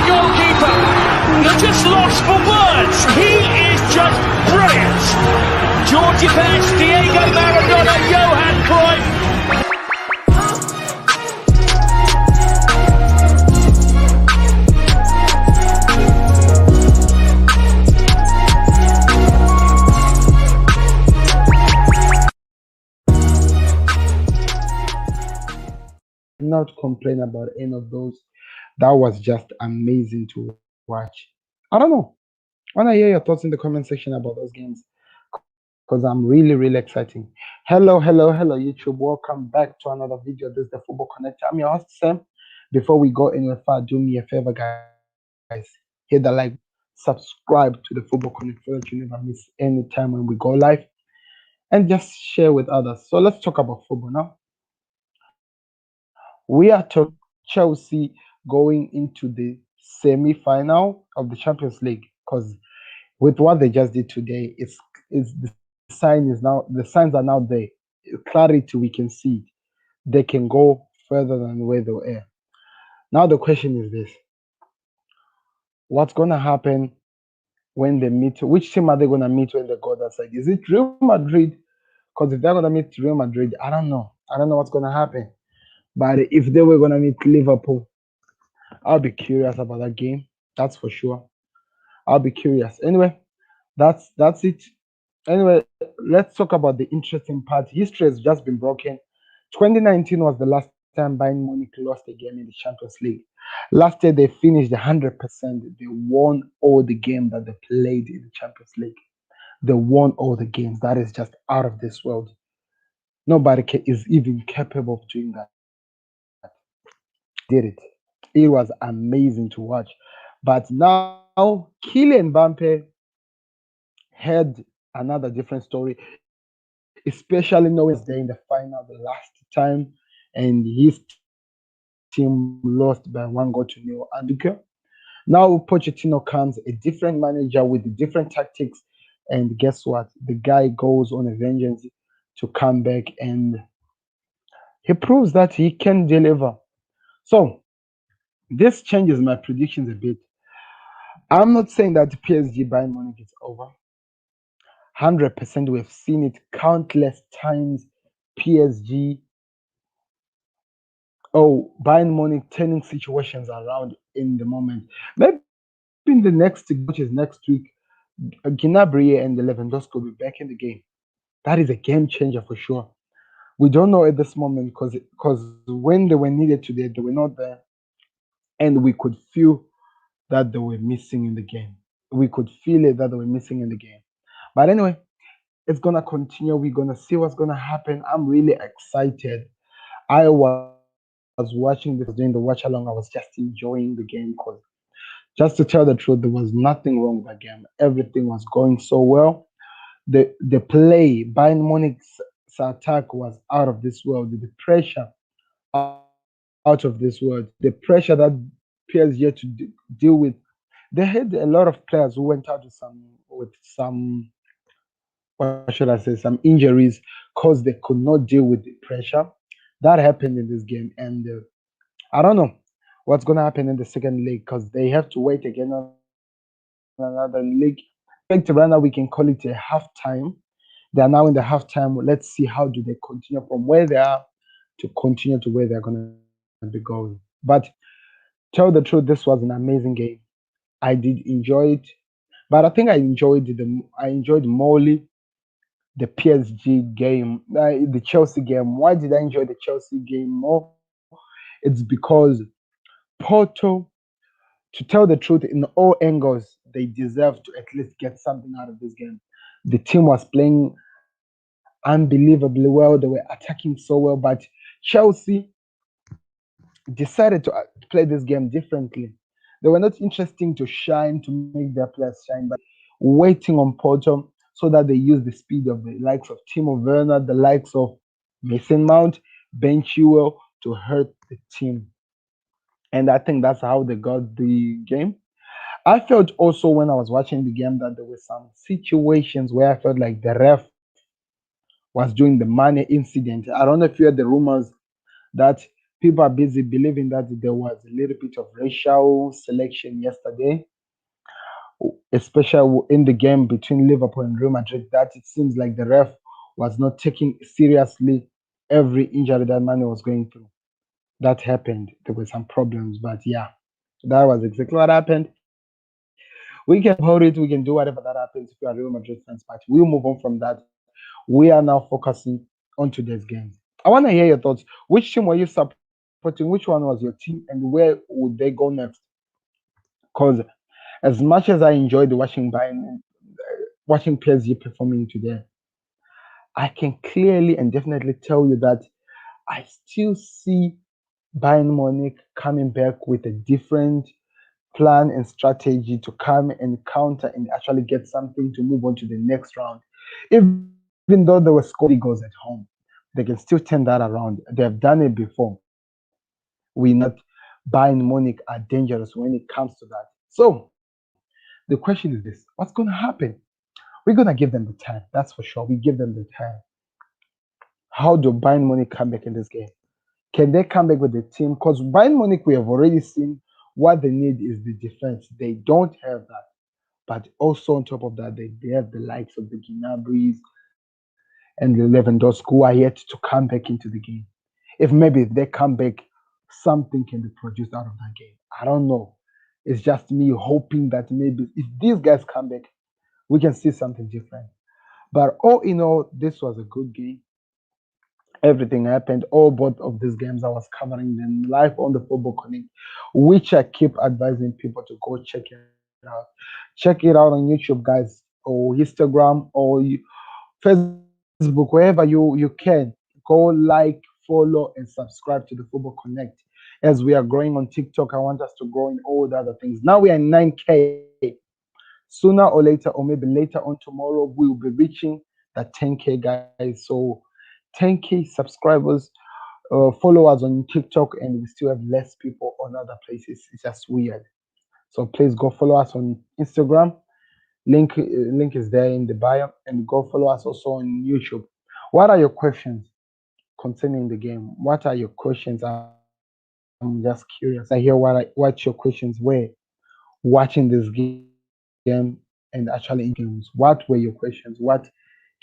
the goalkeeper. You're just lost for words. He is just brilliant. Georgie Best, Diego Maradona, Johan Cruyff. Not complain about any of those. That was just amazing to watch. I don't know. I want to hear your thoughts in the comment section about those games because I'm really, really exciting. Hello, hello, hello, YouTube. Welcome back to another video. This is the Football Connector. I'm your host, Sam. Before we go anywhere far, do me a favor, guys. Hit the like, subscribe to the Football Connect so that you never miss any time when we go live, and just share with others. So let's talk about football now. We are talking Chelsea going into the semi-final of the Champions League because with what they just did today, it's the signs are now there. Clarity, we can see it. They can go further than where they were. Now the question is this: what's gonna happen when they meet? Which team are they gonna meet when they go that side? Is it Real Madrid? Because if they're gonna meet Real Madrid, I don't know. I don't know what's gonna happen. But if they were gonna meet Liverpool, I'll be curious about that game. That's for sure. I'll be curious. Anyway, that's it. Anyway, let's talk about the interesting part. History has just been broken. 2019 was the last time Bayern Munich lost a game in the Champions League. Last year they finished 100%. They won all the games that they played in the Champions League. They won all the games. That is just out of this world. Nobody is even capable of doing that. Did it. It was amazing to watch. But now Kylian Mbappé had another different story, especially knowing they're in the final the last time and his team lost by 1-0 and Niko. Now Pochettino comes, a different manager with different tactics, and guess what? The guy goes on a vengeance to come back and he proves that he can deliver. So this changes my predictions a bit. I'm not saying that PSG Bayern Munich is over. 100%, we've seen it countless times. PSG, Bayern Munich turning situations around in the moment. Maybe in the next, which is next week, Gnabry and Lewandowski will be back in the game. That is a game changer for sure. We don't know at this moment because when they were needed today, they were not there, and we could feel that they were missing in the game. We could feel it that they were missing in the game. But anyway, it's gonna continue. We're gonna see what's gonna happen. I'm really excited. I was watching this during the watch along. I was just enjoying the game because, just to tell the truth, there was nothing wrong with the game. Everything was going so well. The play, Bayern Munich's attack was out of this world. The pressure out of this world. The pressure that PSG had to deal with. They had a lot of players who went out with some what should I say, some injuries because they could not deal with the pressure. That happened in this game, and I don't know what's going to happen in the second league because they have to wait again on another league. I think right now we can call it a halftime. They are now in the halftime. Let's see how do they continue from where they are to continue to where they're going to be going. But tell the truth, this was an amazing game. I did enjoy it, but I think I enjoyed morely the PSG game, the Chelsea game. Why did I enjoy the Chelsea game more? It's because Porto, to tell the truth, in all angles, they deserve to at least get something out of this game. The team was playing unbelievably well. They were attacking so well, but Chelsea decided to play this game differently. They were not interested to shine, to make their players shine, but waiting on Porto so that they use the speed of the likes of Timo Werner, the likes of Mason Mount, Ben Chilwell to hurt the team. And I think that's how they got the game. I felt also when I was watching the game that there were some situations where I felt like the ref was doing the money incident. I don't know if you heard the rumors that people are busy believing that there was a little bit of racial selection yesterday, especially in the game between Liverpool and Real Madrid. That it seems like the ref was not taking seriously every injury that man was going through. That happened. There were some problems, but yeah, that was exactly what happened. We can talk about it. We can do whatever that happens if you are Real Madrid fans, but we'll move on from that. We are now focusing on today's games. I want to hear your thoughts. Which team were you supporting? Which one was your team, and where would they go next? Because as much as I enjoyed watching PSG performing today, I can clearly and definitely tell you that I still see Bayern Munich coming back with a different plan and strategy to come and counter and actually get something to move on to the next round. Even though they were scoring goals at home, they can still turn that around. They have done it before. We know that Bayern Munich are dangerous when it comes to that. So the question is this: what's going to happen? We're going to give them the time. That's for sure. We give them the time. How do Bayern Munich come back in this game? Can they come back with the team? Because Bayern Munich, we have already seen what they need is the defense. They don't have that. But also on top of that, they have the likes of the Gnabry's and the Lewandowski who are yet to come back into the game. If maybe they come back, something can be produced out of that game. I don't know. It's just me hoping that maybe if these guys come back, we can see something different. But all in all, this was a good game. Everything happened. All both of these games I was covering them live on the Football Connect, which I keep advising people to go check it out. Check it out on YouTube, guys, or Instagram, or Facebook, wherever you can. Go like, follow, and subscribe to the Football Connect. As we are growing on TikTok, I want us to grow in all the other things. Now we are 9K. Sooner or later, or maybe later on tomorrow, we will be reaching that 10K, guys. So 10K subscribers, followers on TikTok, and we still have less people on other places. It's just weird. So please go follow us on Instagram. Link is there in the bio, and go follow us also on YouTube. What are your questions concerning the game? What are your questions? I'm just curious. I hear what your questions were watching this game and actually enjoying the games. What were your questions? What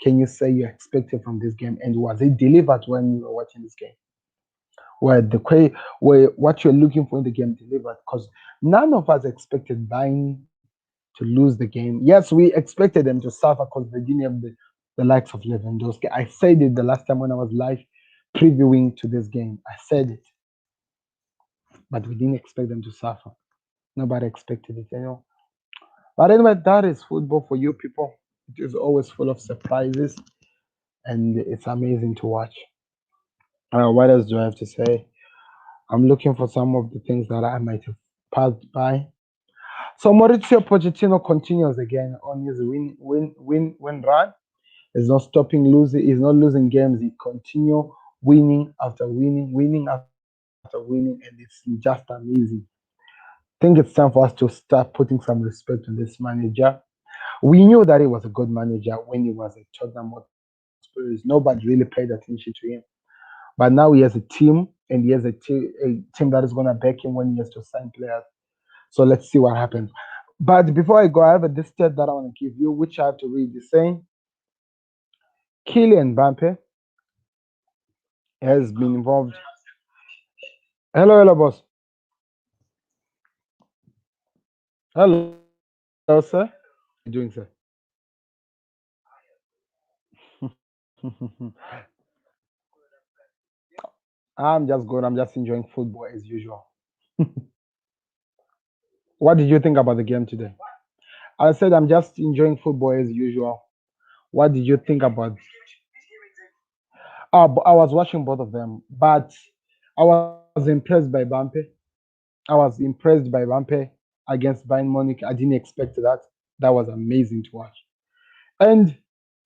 can you say you expected from this game, and was it delivered when you were watching this game? Where what you're looking for in the game delivered? Because none of us expected Bayern to lose the game. Yes, we expected them to suffer because they didn't have the likes of Lewandowski. I said it the last time when I was live previewing to this game. I said it, but we didn't expect them to suffer. Nobody expected it. But anyway, that is football for you people. It is always full of surprises and it's amazing to watch. What else do I have to say? I'm looking for some of the things that I might have passed by. So Maurizio Pochettino continues again on his win run. He's not stopping losing. He's not losing games. He continue winning after winning, winning after winning, and it's just amazing. I think it's time for us to start putting some respect on this manager. We knew that he was a good manager when he was at Tottenham Hotspur. Nobody really paid attention to him. But now he has a team, and he has a team that is going to back him when he has to sign players. So let's see what happens. But before I go, I have a this stat that I want to give you, which I have to read. The saying Kylian Mbappé has been involved. Hello, hello, boss. Hello, sir. How are you doing, sir? I'm just good. I'm just enjoying football as usual. What did you think about the game today? I said I'm just enjoying football as usual. What did you think about? I was watching both of them, but I was impressed by Bampe. I was impressed by Bampe against Bayern Munich. I didn't expect that. That was amazing to watch. And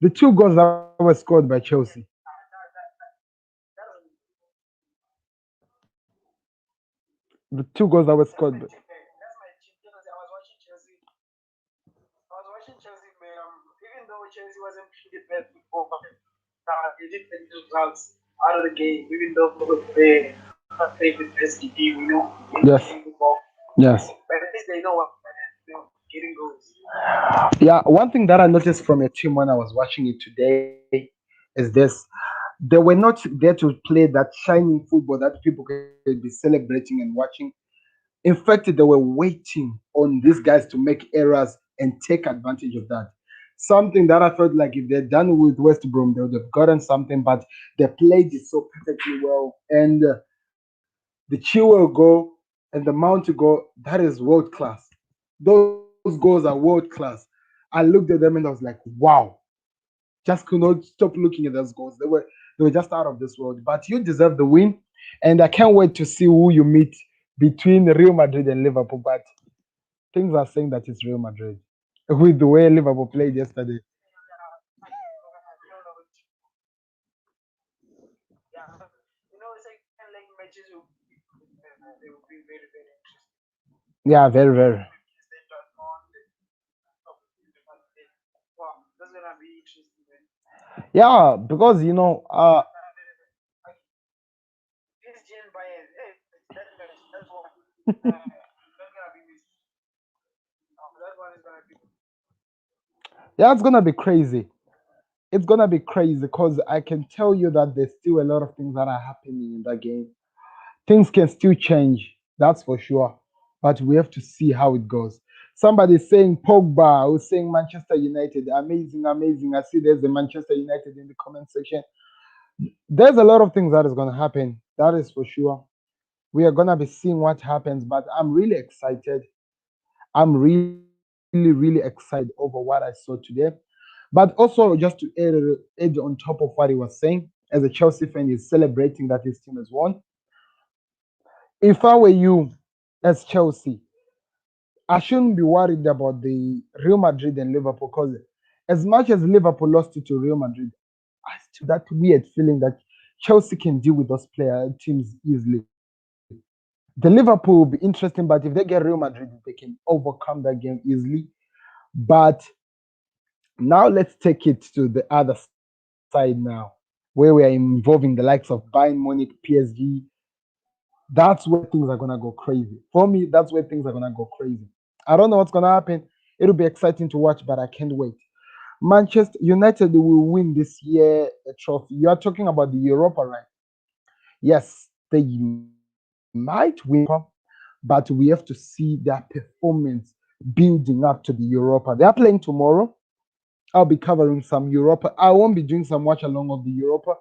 the two goals that were scored by Chelsea. The two goals that were scored. Yes. Yes. Yeah, one thing that I noticed from your team when I was watching it today is this. They were not there to play that shining football that people could be celebrating and watching. In fact, they were waiting on these guys to make errors and take advantage of that. Something that I felt like if they'd done with West Brom, they would have gotten something, but they played it so perfectly well. And the Chilwell goal and the Mount goal, that is world class. Those goals are world class. I looked at them and I was like, wow, just could not stop looking at those goals. They were just out of this world. But you deserve the win, and I can't wait to see who you meet between Real Madrid and Liverpool. But things are saying that it's Real Madrid with the way Liverpool played yesterday. Yeah, very, very. Yeah, because yeah, it's gonna be crazy. It's gonna be crazy because I can tell you that there's still a lot of things that are happening in that game. Things can still change, that's for sure. But we have to see how it goes. Somebody's saying Pogba, who's saying Manchester United, amazing, amazing. I see there's the Manchester United in the comment section. There's a lot of things that is gonna happen. That is for sure. We are gonna be seeing what happens, but I'm really excited. I'm really, really excited over what I saw today. But also, just to add on top of what he was saying, as a Chelsea fan, he's celebrating that his team has won. If I were you, as Chelsea, I shouldn't be worried about the Real Madrid and Liverpool because as much as Liverpool lost it to Real Madrid, I still that weird feeling that Chelsea can deal with those player teams easily. The Liverpool will be interesting, but if they get Real Madrid, they can overcome that game easily. But now let's take it to the other side now, where we are involving the likes of Bayern Munich, PSG. That's where things are gonna go crazy. For me, that's where things are gonna go crazy. I don't know what's gonna happen. It'll be exciting to watch, but I can't wait. Manchester United will win this year a trophy. You are talking about the Europa, right? Yes, they might win the Europa, but we have to see their performance building up to the Europa. They are playing tomorrow. I'll be covering some Europa. I won't be doing some watch along of the Europa,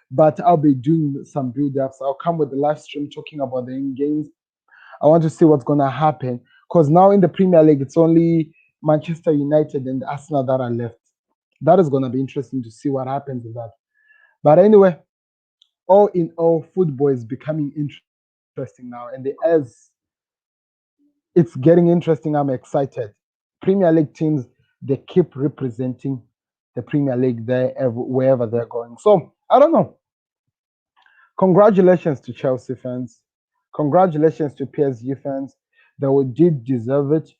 but I'll be doing some build ups. I'll come with the live stream talking about the in games. I want to see what's going to happen because now in the Premier League, it's only Manchester United and Arsenal that are left. That is going to be interesting to see what happens with that. But anyway, all in all, football is becoming interesting now. And as it's getting interesting, I'm excited. Premier League teams, they keep representing the Premier League there wherever they're going. So I don't know. Congratulations to Chelsea fans. Congratulations to PSG fans. They did deserve it.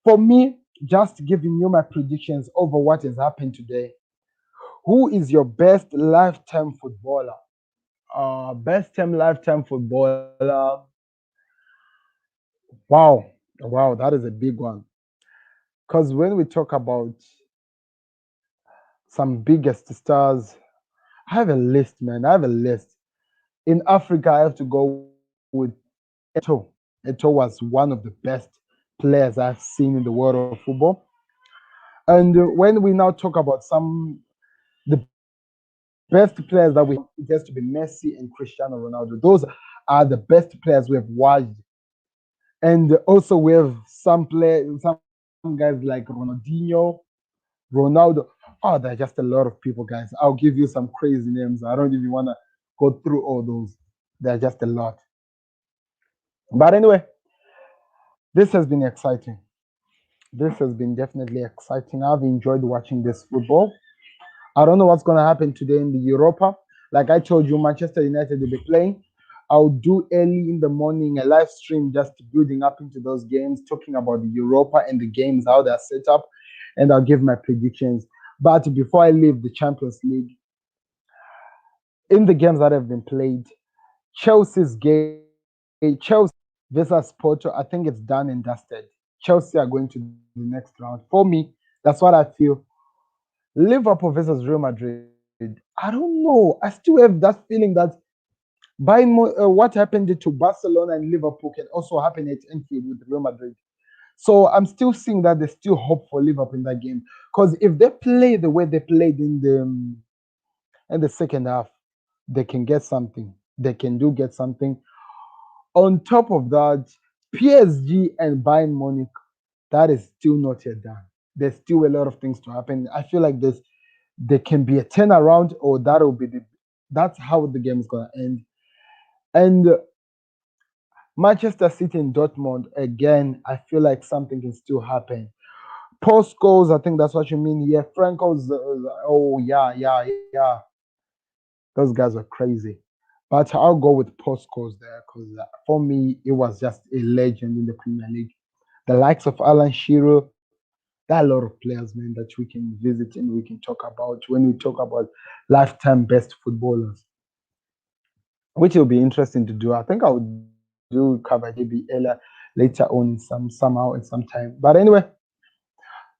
For me, just giving you my predictions over what has happened today. Who is your best lifetime footballer? Best time lifetime footballer. Wow, wow, that is a big one. Because when we talk about some biggest stars, I have a list, man. I have a list. In Africa, I have to go with Eto. Eto was one of the best players I've seen in the world of football. And when we now talk about the best players that we have, it has to be Messi and Cristiano Ronaldo. Those are the best players we have watched. And also we have some guys like Ronaldinho, Ronaldo. Oh, there are just a lot of people, guys. I'll give you some crazy names. I don't even want to go through all those. There are just a lot. But anyway, this has been exciting. This has been definitely exciting. I've enjoyed watching this football. I don't know what's going to happen today in the Europa. Like I told you, Manchester United will be playing. I'll do early in the morning a live stream just building up into those games, talking about the Europa and the games, how they're set up, and I'll give my predictions. But before I leave the Champions League, in the games that have been played, Chelsea's game, Chelsea versus Porto, I think it's done and dusted. Chelsea are going to the next round. For me, that's what I feel. Liverpool versus Real Madrid. I don't know. I still have that feeling that what happened to Barcelona and Liverpool can also happen at Anfield with Real Madrid. So I'm still seeing that there's still hope for Liverpool in that game. Because if they play the way they played in the second half, they can get something. They can do get something. On top of that, PSG and Bayern Munich, that is still not yet done. There's still a lot of things to happen. I feel like there can be a turnaround, or that's how the game is gonna end. And Manchester City and Dortmund, again, I feel like something can still happen. Post goals, I think that's what you mean. Yeah, Franco's. Oh yeah. Those guys are crazy. But I'll go with post goals there because for me, it was just a legend in the Premier League. The likes of Alan Shearer, there are a lot of players, man, that we can visit and we can talk about when we talk about lifetime best footballers, which will be interesting to do. I think I would do cover JB later on in somehow in some time. But anyway,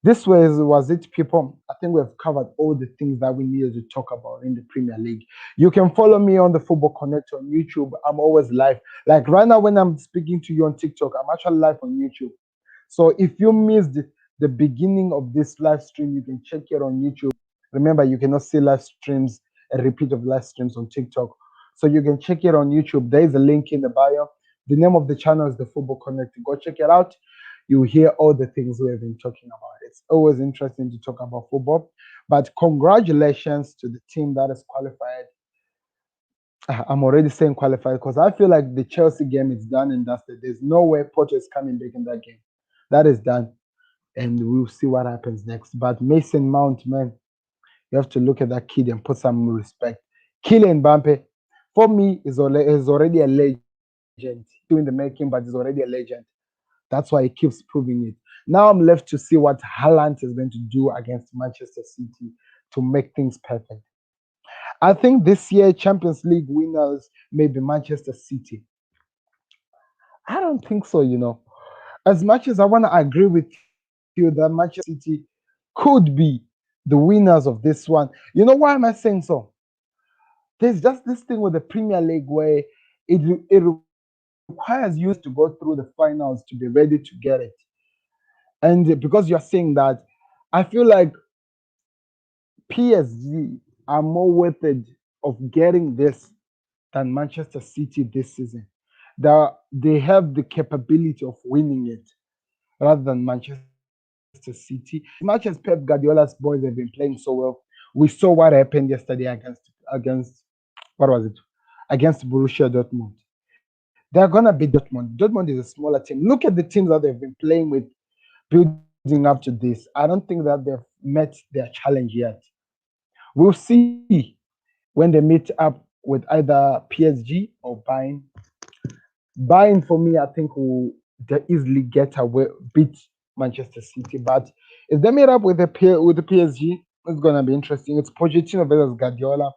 this was it, people. I think we've covered all the things that we needed to talk about in the Premier League. You can follow me on the Football Connect on YouTube. I'm always live. Like right now, when I'm speaking to you on TikTok, I'm actually live on YouTube. So if you missed the beginning of this live stream, you can check it on YouTube. Remember, you cannot see live streams, a repeat of live streams on TikTok. So you can check it on YouTube. There is a link in the bio. The name of the channel is the Football Connect. Go check it out. You hear all the things we have been talking about. It's always interesting to talk about football. But congratulations to the team that is qualified. I'm already saying qualified because I feel like the Chelsea game is done and dusted. There's no way Porto is coming back in that game. That is done. And we'll see what happens next. But Mason Mount, man, you have to look at that kid and put some respect. Kylian Mbappé, for me, is already a legend. Still in the making, but he's already a legend. That's why he keeps proving it. Now I'm left to see what Haaland is going to do against Manchester City to make things perfect. I think this year Champions League winners may be Manchester City. I don't think so, As much as I want to agree with you that Manchester City could be the winners of this one. You know why am I saying so? There's just this thing with the Premier League where it requires you to go through the finals to be ready to get it. And because you're saying that, I feel like PSG are more worth it of getting this than Manchester City this season. They have the capability of winning it rather than Manchester City. As much as Pep Guardiola's boys have been playing so well, we saw what happened yesterday against what was it? Against Borussia Dortmund. They're gonna beat Dortmund. Dortmund is a smaller team. Look at the teams that they've been playing with building up to this. I don't think that they've met their challenge yet. We'll see when they meet up with either PSG or Bayern. Bayern for me, I think will they easily get away, beat Manchester City. But if they meet up with the PSG, it's gonna be interesting. It's Pochettino versus Guardiola.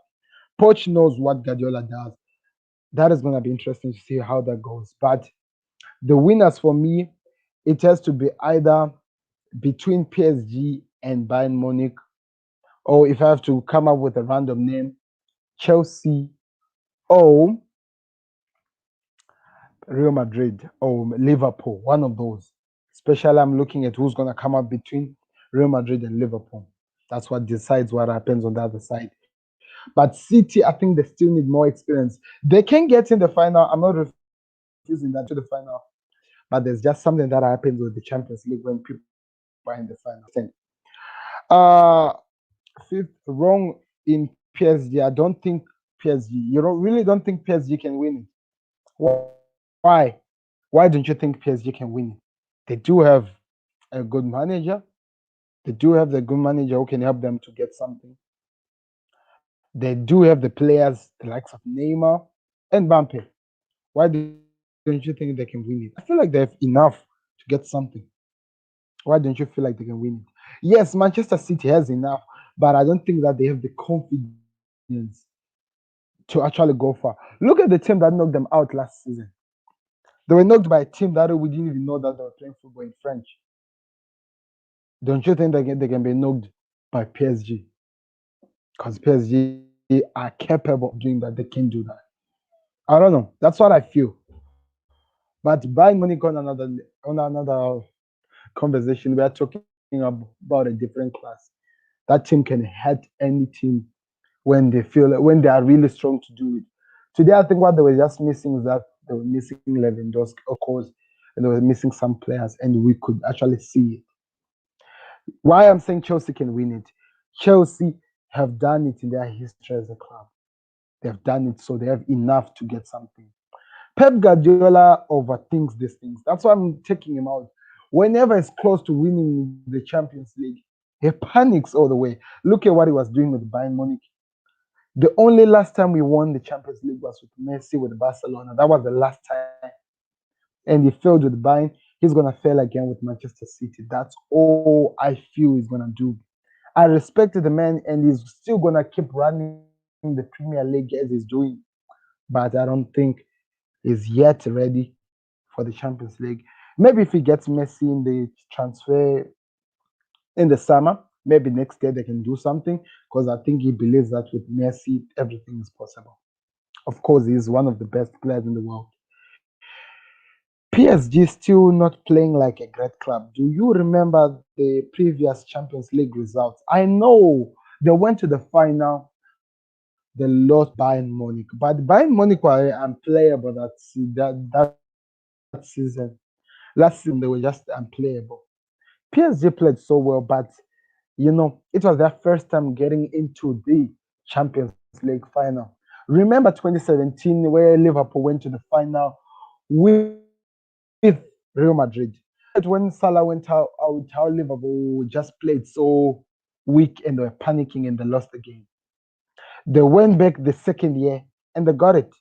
Poch knows what Guardiola does. That is gonna be interesting to see how that goes. But the winners for me, it has to be either between PSG and Bayern Munich, or if I have to come up with a random name, Chelsea or Real Madrid or Liverpool, one of those. Especially, I'm looking at who's going to come up between Real Madrid and Liverpool. That's what decides what happens on the other side. But City, I think they still need more experience. They can get in the final. I'm not refusing that to the final. But there's just something that happens with the Champions League when people are in the final. Fifth, wrong in PSG. I don't think PSG. You don't really don't think PSG can win it. Why? Why don't you think PSG can win it? They do have a good manager. They do have the good manager who can help them to get something. They do have the players, the likes of Neymar and Mbappe. Why don't you think they can win it? I feel like they have enough to get something. Why don't you feel like they can win it? Yes, Manchester City has enough, but I don't think that they have the confidence to actually go far. Look at the team that knocked them out last season. They were knocked by a team that we didn't even know that they were playing football in French. Don't you think they can be knocked by PSG? Because PSG are capable of doing that. They can do that. I don't know. That's what I feel. But Bayern Munich on another conversation, we are talking about a different class. That team can hurt any team when they are really strong to do it. Today, I think what they were just missing is that they were missing Lewandowski, of course, and they were missing some players, and we could actually see it. Why I'm saying Chelsea can win it? Chelsea have done it in their history as a club. They've done it, so they have enough to get something. Pep Guardiola overthinks these things. That's why I'm taking him out. Whenever it's close to winning the Champions League, he panics all the way. Look at what he was doing with Bayern Munich. The only last time we won the Champions League was with Messi with Barcelona. That was the last time. And he failed with Bayern. He's going to fail again with Manchester City. That's all I feel he's going to do. I respect the man, and he's still going to keep running the Premier League as he's doing. But I don't think he's yet ready for the Champions League. Maybe if he gets Messi in the transfer in the summer, maybe next year they can do something because I think he believes that with Messi, everything is possible. Of course, he's one of the best players in the world. PSG still not playing like a great club. Do you remember the previous Champions League results? I know they went to the final, they lost Bayern Munich, but Bayern Munich were unplayable that season. Last season they were just unplayable. PSG played so well, but it was their first time getting into the Champions League final. Remember 2017 where Liverpool went to the final with Real Madrid. When Salah went out, how Liverpool just played so weak and they were panicking and they lost the game. They went back the second year and they got it.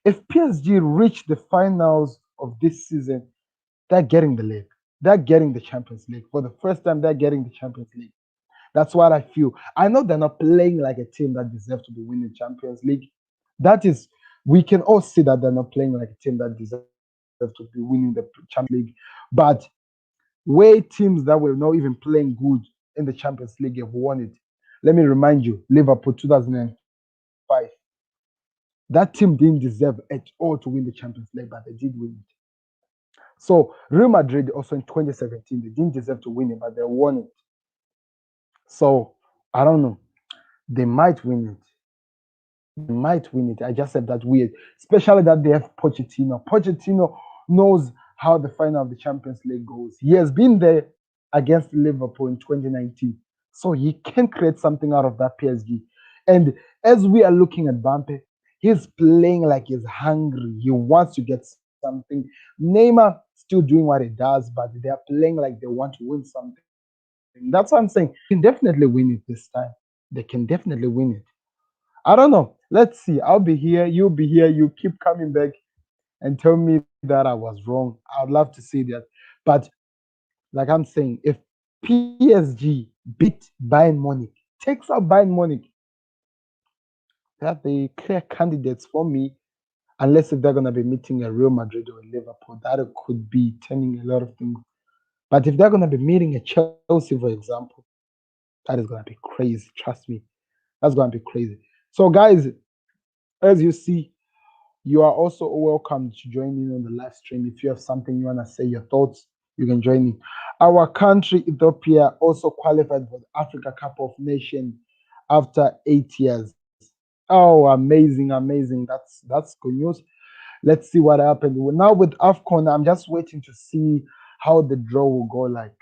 If PSG reach the finals of this season, they're getting the league. They're getting the Champions League. For the first time, they're getting the Champions League. That's what I feel. I know they're not playing like a team that deserves to be winning Champions League. That is, we can all see that they're not playing like a team that deserves to be winning the Champions League. But way teams that were not even playing good in the Champions League have won it. Let me remind you, Liverpool 2005. That team didn't deserve at all to win the Champions League, but they did win it. So Real Madrid also in 2017, they didn't deserve to win it, but they won it. So I don't know. They might win it. They might win it. I just said that weird, especially that they have Pochettino. Pochettino knows how the final of the Champions League goes. He has been there against Liverpool in 2019, so he can create something out of that PSG. And as we are looking at Mbappe, he's playing like he's hungry. He wants to get something. Neymar still doing what he does, but they are playing like they want to win something. That's what I'm saying. They can definitely win it this time. They can definitely win it. I don't know. Let's see. I'll be here. You'll be here. You keep coming back and tell me that I was wrong. I'd love to see that. But like I'm saying, if PSG beat Bayern Munich, takes out Bayern Munich, they're the clear candidates for me. Unless if they're gonna be meeting a Real Madrid or a Liverpool, that could be turning a lot of things. But if they're gonna be meeting a Chelsea, for example, that is gonna be crazy. Trust me, that's gonna be crazy. So, guys, as you see, you are also welcome to join in on the live stream. If you have something you want to say, your thoughts, you can join in. Our country, Ethiopia, also qualified for the Africa Cup of Nations after 8 years. Oh, amazing, amazing. That's good news. Let's see what happened. Now with AFCON, I'm just waiting to see how the draw will go. Like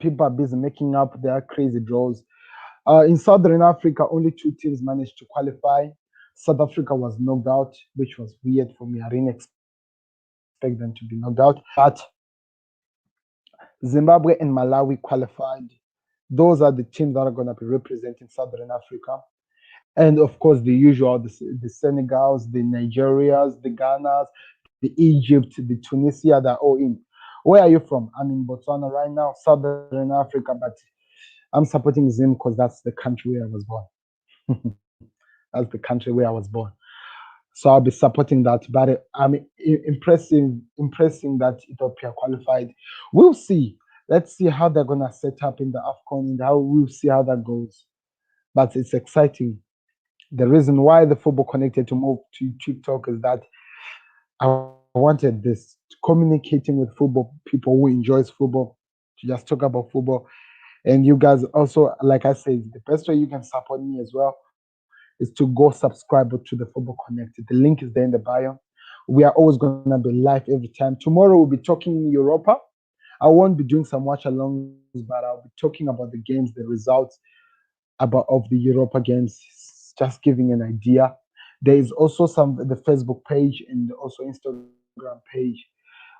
people are busy making up their crazy draws. In Southern Africa, only two teams managed to qualify. South Africa was knocked out, which was weird for me. I didn't expect them to be knocked out. But Zimbabwe and Malawi qualified. Those are the teams that are going to be representing Southern Africa. And of course, the usual, the Senegals, the Nigerias, the Ghanas, the Egypt, the Tunisia, they're all in. Where are you from? I'm in Botswana right now, Southern Africa, but I'm supporting Zim because that's the country where I was born. That's the country where I was born. So I'll be supporting that. But I'm impressing that Ethiopia qualified. We'll see. Let's see how they're gonna set up in the AFCON and how we'll see how that goes. But it's exciting. The reason why the football connected to move to TikTok is that I wanted this communicating with football people who enjoys football to just talk about football. And you guys also, like I said, the best way you can support me as well is to go subscribe to the Football Connected. The link is there in the bio. We are always gonna be live every time. Tomorrow we'll be talking Europa. I won't be doing some watch alongs, but I'll be talking about the games, the results about of the Europa games, just giving an idea. There is also some the Facebook page and also Instagram page.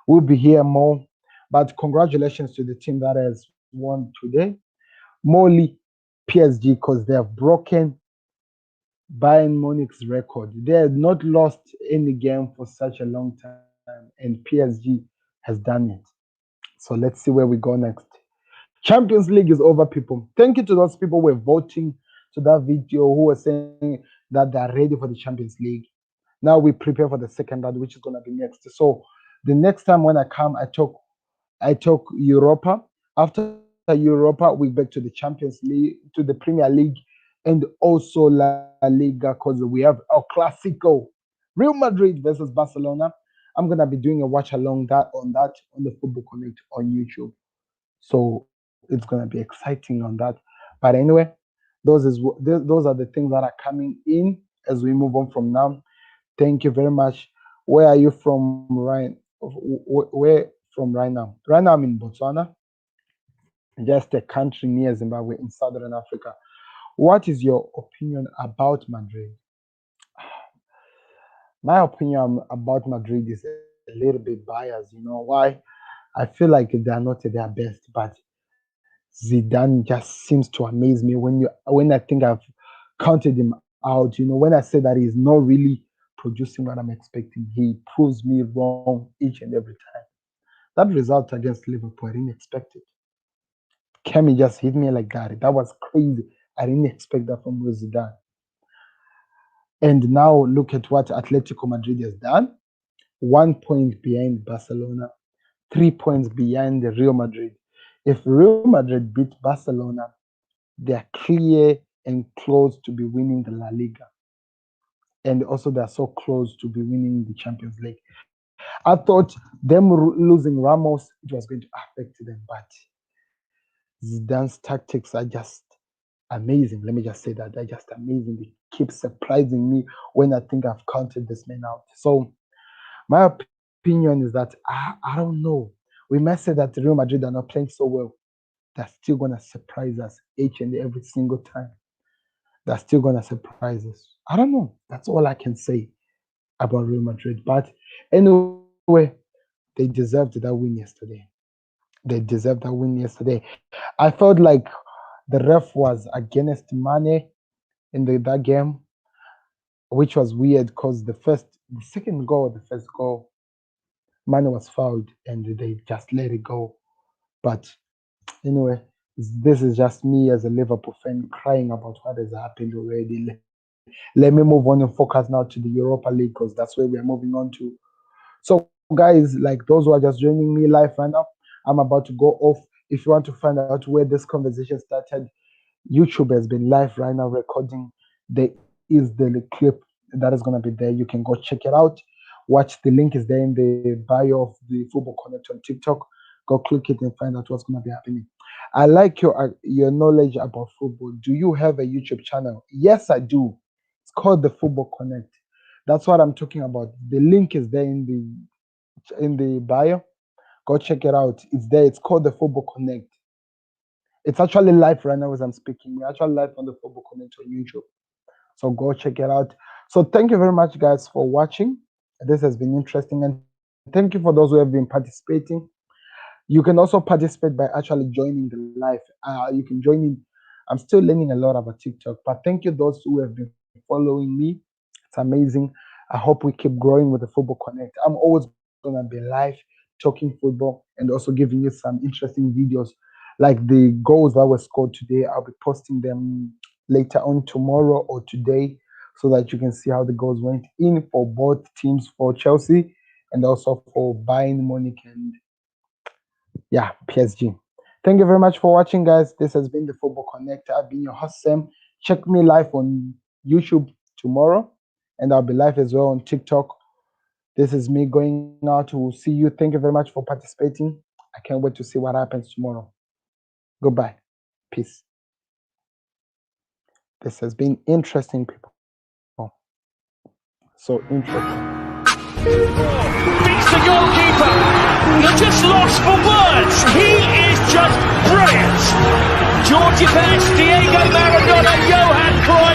We'll be here more. But congratulations to the team that has won today. Morely PSG because they have broken Bayern Munich's record. They had not lost any game for such a long time, and PSG has done it. So let's see where we go next. Champions League is over, people. Thank you to those people who were voting to that video who were saying that they're ready for the Champions League. Now we prepare for the second round, which is gonna be next. So the next time when I come, I talk Europa. After Europa, we back to the Champions League, to the Premier League, and also La Liga, because we have El Clasico, Real Madrid versus Barcelona. I'm gonna be doing a watch along that on the Football Connect on YouTube. So it's gonna be exciting on that. But anyway, those are the things that are coming in as we move on from now. Thank you very much. Where are you from, Ryan? Where from right now? Right now I'm in Botswana, just a country near Zimbabwe in southern Africa. What is your opinion about Madrid? My opinion about Madrid is a little bit biased. You know why? I feel like they are not at their best, but Zidane just seems to amaze me when I think I've counted him out. When I say that he's not really producing what I'm expecting, he proves me wrong each and every time. That result against Liverpool, I didn't expect it. Kemi just hit me like that. That was crazy. I didn't expect that from Zidane. And now look at what Atletico Madrid has done. 1 point behind Barcelona, 3 points behind the Real Madrid. If Real Madrid beat Barcelona, they are clear and close to be winning the La Liga. And also they are so close to be winning the Champions League. I thought them losing Ramos, it was going to affect them, but Zidane's tactics are just amazing. Let me just say that they're just amazing. They keep surprising me when I think I've counted this man out. So my opinion is that I don't know. We might say that Real Madrid are not playing so well. They're still gonna surprise us each and every single time. They're still gonna surprise us. I don't know. That's all I can say about Real Madrid. But anyway, they deserved that win yesterday. They deserved that win yesterday. I felt like the ref was against Mane in that game, which was weird because the second goal, the first goal, Mane was fouled and they just let it go. But anyway, this is just me as a Liverpool fan crying about what has happened already. Let me move on and focus now to the Europa League because that's where we are moving on to. So, guys, like those who are just joining me live right now, I'm about to go off. If you want to find out where this conversation started, YouTube has been live right now recording. There is the clip that is going to be there. You can go check it out. Watch the link is there in the bio of the Football Connect on TikTok. Go click it and find out what's going to be happening. I like your knowledge about football. Do you have a YouTube channel? Yes, I do. It's called the Football Connect. That's what I'm talking about. The link is there in the bio. Go check it out. It's there. It's called the Football Connect. It's actually live right now as I'm speaking. We're actually live on the Football Connect on YouTube. So go check it out. So thank you very much, guys, for watching. This has been interesting. And thank you for those who have been participating. You can also participate by actually joining the live. You can join in. I'm still learning a lot about TikTok, but thank you those who have been following me. It's amazing. I hope we keep growing with the Football Connect. I'm always gonna be live talking football and also giving you some interesting videos, like the goals that were scored today. I'll be posting them later on tomorrow or today so that you can see how the goals went in for both teams, for Chelsea and also for Bayern Munich and yeah, PSG. Thank you very much for watching, guys. This has been the Football Connect. I've been your host, Sam. Check me live on YouTube tomorrow, and I'll be live as well on TikTok. This is me going out to see you. Thank you very much for participating. I can't wait to see what happens tomorrow. Goodbye. Peace. This has been interesting, people. So interesting. Beats the goalkeeper. You're just lost for words. He is just brilliant. Georgie Best, Diego Maradona, Johan Cruyff.